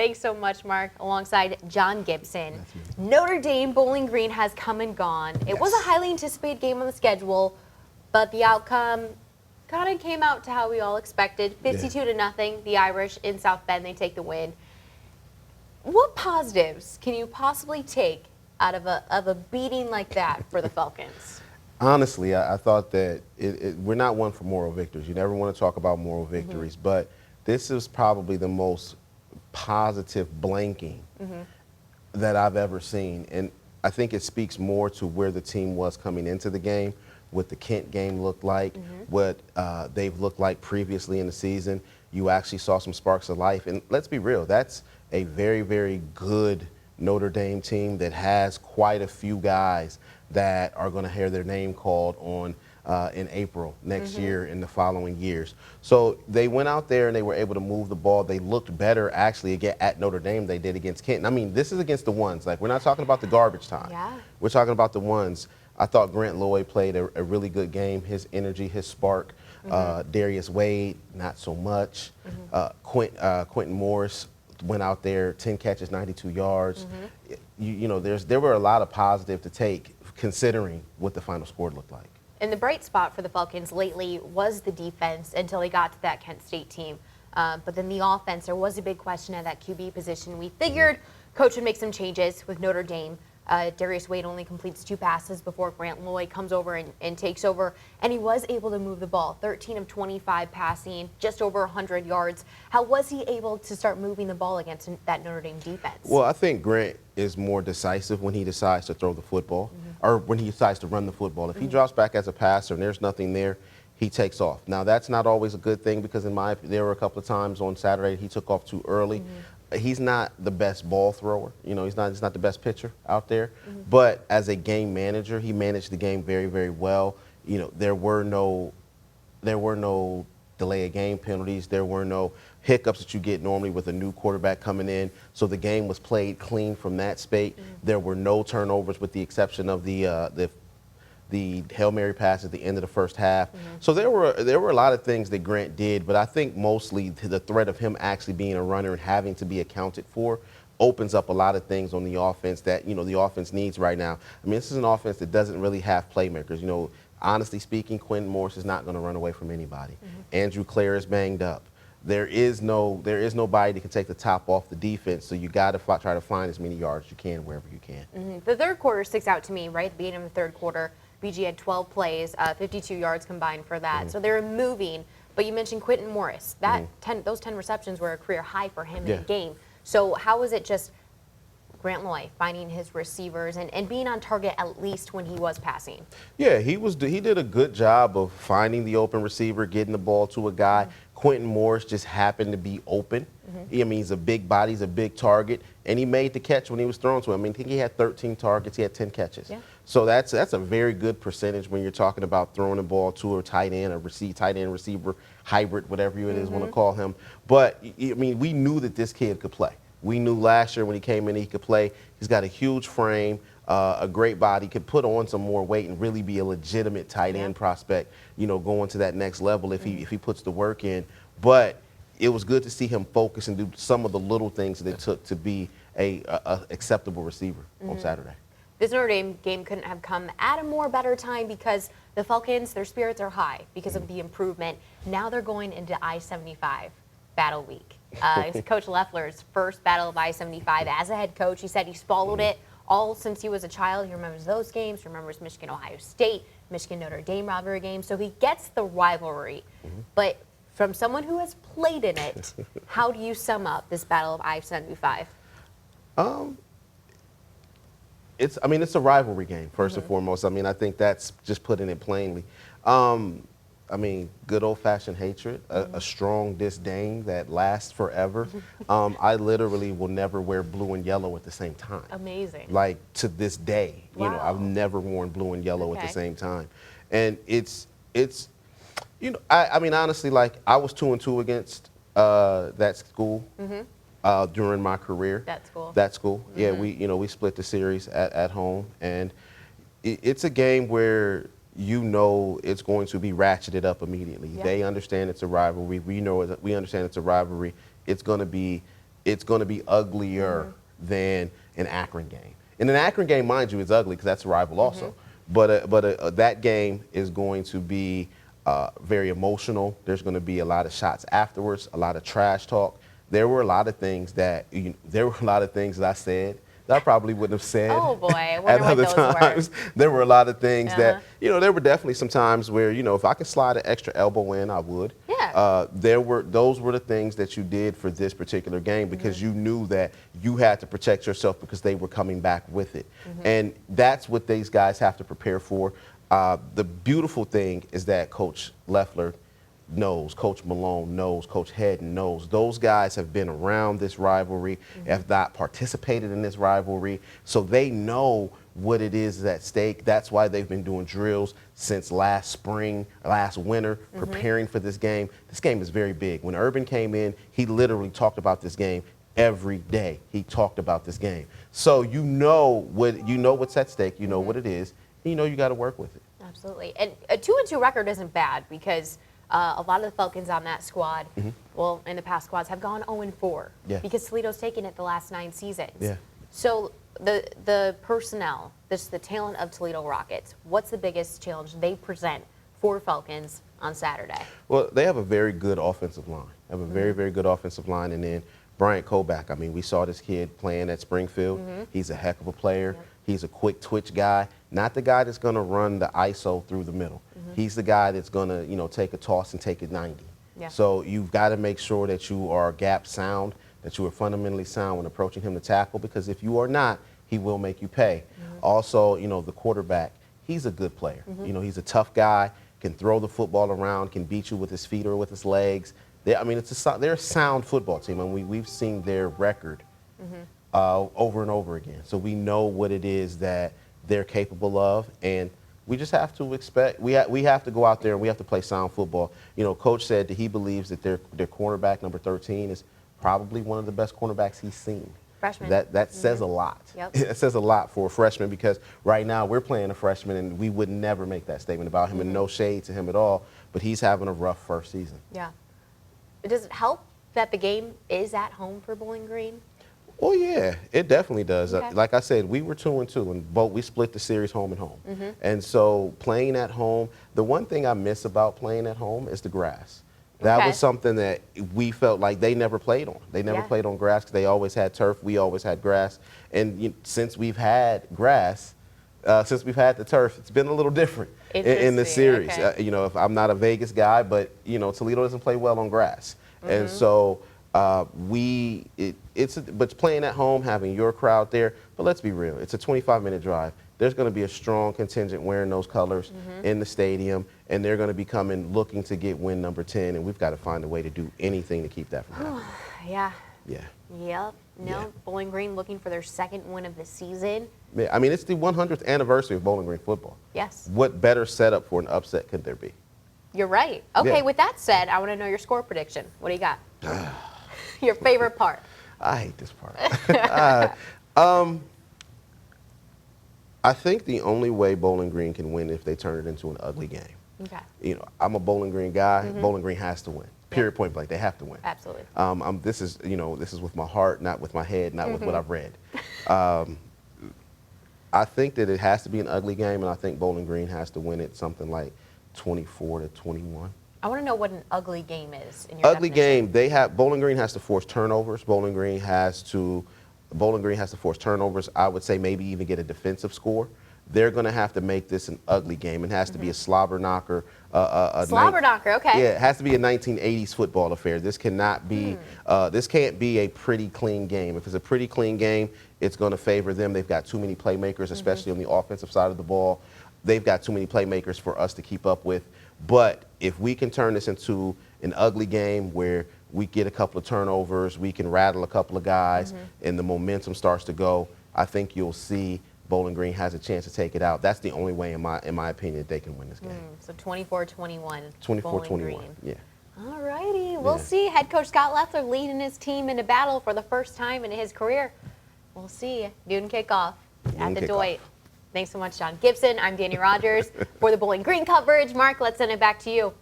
Thanks so much, Mark, alongside John Gibson. Notre Dame Bowling Green has come and gone. It was a highly anticipated game on the schedule, but the outcome kind of came out to how we all expected. 52-0, the Irish in South Bend, they take the win. What positives can you possibly take out of a beating like that for the Falcons? Honestly, I thought that we're not one for moral victories. You never want to talk about moral victories, but this is probably the most positive blanking that I've ever seen. And I think it speaks more to where the team was coming into the game, what the Kent game looked like, what they've looked like previously in the season. You actually saw some sparks of life. And let's be real, that's a very, very good Notre Dame team that has quite a few guys that are going to hear their name called on in April next year and the following years. So they went out there and they were able to move the ball. They looked better actually again at Notre Dame they did against Kent. I mean, this is against the ones. Like, we're not talking about the garbage time. We're talking about the ones. I thought Grant Lloyd played a really good game. His energy, his spark. Darius Wade, not so much. Quentin Morris went out there, 10 catches, 92 yards. You know, there were a lot of positive to take considering what the final score looked like. And the bright spot for the Falcons lately was the defense until they got to that Kent State team. But then the offense, there was a big question at that QB position. We figured Coach would make some changes with Notre Dame. Darius Wade only completes 2 passes before Grant Lloyd comes over and takes over, and he was able to move the ball. 13 of 25 passing, just over 100 yards. How was he able to start moving the ball against that Notre Dame defense? Well, I think Grant is more decisive when he decides to throw the football or when he decides to run the football. If he drops back as a passer and there's nothing there, he takes off. Now, that's not always a good thing because there were a couple of times on Saturday he took off too early. He's not the best ball thrower. You know, he's not the best pitcher out there. But as a game manager, he managed the game very, very well. You know, there were no delay of game penalties. There were no hiccups that you get normally with a new quarterback coming in. So the game was played clean from that spate. There were no turnovers with the exception of the Hail Mary pass at the end of the first half. So there were a lot of things that Grant did, but I think mostly the threat of him actually being a runner and having to be accounted for opens up a lot of things on the offense that, you know, the offense needs right now. I mean, this is an offense that doesn't really have playmakers. You know, honestly speaking, Quentin Morris is not going to run away from anybody. Andrew Clare is banged up. There is nobody that can take the top off the defense, so you got to try to find as many yards as you can wherever you can. The third quarter sticks out to me, right at the beginning of the third quarter. BG had 12 plays, 52 yards combined for that. So they were moving. But you mentioned Quentin Morris. Those 10 receptions were a career high for him in the game. So how was it just Grant Lloyd finding his receivers and being on target at least when he was passing? Yeah, he did a good job of finding the open receiver, getting the ball to a guy. Quentin Morris just happened to be open. I mean, he's a big body, he's a big target, and he made the catch when he was thrown to him. I mean, I think he had 13 targets, he had 10 catches. So that's a very good percentage when you're talking about throwing the ball to a tight end, tight end receiver hybrid, whatever it is want to call him. But I mean, we knew that this kid could play. We knew last year when he came in he could play. He's got a huge frame, a great body, could put on some more weight and really be a legitimate tight end prospect, you know, going to that next level if he puts the work in. But it was good to see him focus and do some of the little things that it took to be a acceptable receiver on Saturday. This Notre Dame game couldn't have come at a more better time because the Falcons, their spirits are high because of the improvement. Now they're going into I-75 battle week. It's Coach Leffler's first battle of I-75 as a head coach. He said he's followed it all since he was a child. He remembers those games, he remembers Michigan-Ohio State, Michigan-Notre Dame rivalry games. So he gets the rivalry. But from someone who has played in it, how do you sum up this battle of I-75? It's a rivalry game, first and foremost. I mean, I think that's just putting it plainly. I mean, good old-fashioned hatred, a strong disdain that lasts forever. I literally will never wear blue and yellow at the same time. Amazing. Like, to this day, you know, I've never worn blue and yellow at the same time. And it's you know, I mean, honestly, like, I was 2-2 against that school. During my career. That school. Yeah, we split the series at home, and it's a game where you know it's going to be ratcheted up immediately. They understand it's a rivalry. We understand it's a rivalry. It's going to be it's going to be uglier than an Akron game. And an Akron game, mind you, is ugly because that's a rival also. But that game is going to be very emotional. There's going to be a lot of shots afterwards, a lot of trash talk. There were a lot of things that I said that I probably wouldn't have said. Oh boy, I at wonder what other those times. were. There were a lot of things that there were definitely some times where if I could slide an extra elbow in, I would. Yeah. Those were the things that you did for this particular game because you knew that you had to protect yourself because they were coming back with it, and that's what these guys have to prepare for. The beautiful thing is that Coach Leffler knows, Coach Malone knows, Coach Hedden knows. Those guys have been around this rivalry, have not participated in this rivalry, so they know what it is at stake. That's why they've been doing drills since last spring, last winter, preparing for this game. This game is very big. When Urban came in, he literally talked about this game every day. He talked about this game. So you know what's at stake, you know what it is, and you know you got to work with it. Absolutely. And a 2-2 record isn't bad because a lot of the Falcons on that squad, well, in the past squads, have gone 0-4 because Toledo's taken it the last 9 seasons. Yeah. So the personnel, the talent of Toledo Rockets, what's the biggest challenge they present for Falcons on Saturday? Well, they have a very good offensive line. They have a very, very good offensive line. And then Bryant Koback, I mean, we saw this kid playing at Springfield. He's a heck of a player. He's a quick twitch guy, not the guy that's going to run the ISO through the middle. He's the guy that's going to, take a toss and take it 90. Yeah. So you've got to make sure that you are gap sound, that you are fundamentally sound when approaching him to tackle, because if you are not, he will make you pay. Also, the quarterback, he's a good player. He's a tough guy, can throw the football around, can beat you with his feet or with his legs. They're a sound football team, and we've seen their record over and over again. So we know what it is that they're capable of, and we just have to expect. We have to go out there and we have to play sound football. Coach said that he believes that their cornerback, number 13, is probably one of the best cornerbacks he's seen. Freshman. That says a lot. Yep. It says a lot for a freshman, because right now we're playing a freshman and we would never make that statement about him, and no shade to him at all, but he's having a rough first season. Yeah. Does it help that the game is at home for Bowling Green? Well, yeah, it definitely does. Okay. Like I said, we were 2-2, and we split the series home and home. And so playing at home, the one thing I miss about playing at home is the grass. That was something that we felt like they never played on. They never played on grass because they always had turf. We always had grass. And since we've had grass, since we've had the turf, it's been a little different in the series. Okay. If I'm not a Vegas guy, but Toledo doesn't play well on grass, and so but playing at home, having your crowd there. But let's be real, it's a 25-minute drive. There's going to be a strong contingent wearing those colors in the stadium, and they're going to be coming looking to get win number 10, and we've got to find a way to do anything to keep that from happening. Yeah. Yeah. Bowling Green looking for their second win of the season. Yeah, I mean, it's the 100th anniversary of Bowling Green football. Yes. What better setup for an upset could there be? You're right. Okay, Yeah. with that said, I want to know your score prediction. What do you got? Your favorite part? I hate this part. I think the only way Bowling Green can win if they turn it into an ugly game. Okay. I'm a Bowling Green guy. Bowling Green has to win. Period, point blank. They have to win. Absolutely. This is with my heart, not with my head, not with what I've read. I think that it has to be an ugly game, and I think Bowling Green has to win it something like 24-21. I want to know what an ugly game is in your Ugly definition. game. Bowling Green has to force turnovers. Bowling Green has to force turnovers. I would say maybe even get a defensive score. They're going to have to make this an ugly game. It has to be a slobber knocker. Slobber knocker, okay. Yeah, it has to be a 1980s football affair. This cannot be. This can't be a pretty clean game. If it's a pretty clean game, it's going to favor them. They've got too many playmakers, especially on the offensive side of the ball. They've got too many playmakers for us to keep up with. But if we can turn this into an ugly game where we get a couple of turnovers, we can rattle a couple of guys, and the momentum starts to go, I think you'll see Bowling Green has a chance to take it out. That's the only way, in my opinion, that they can win this game. So 24-21. 24-21. Yeah. All righty. We'll see. Head coach Scott Leffler leading his team into battle for the first time in his career. We'll see. Noon kickoff at the Doit. Thanks so much, John Gibson. I'm Danny Rogers for the Bowling Green coverage. Mark, let's send it back to you.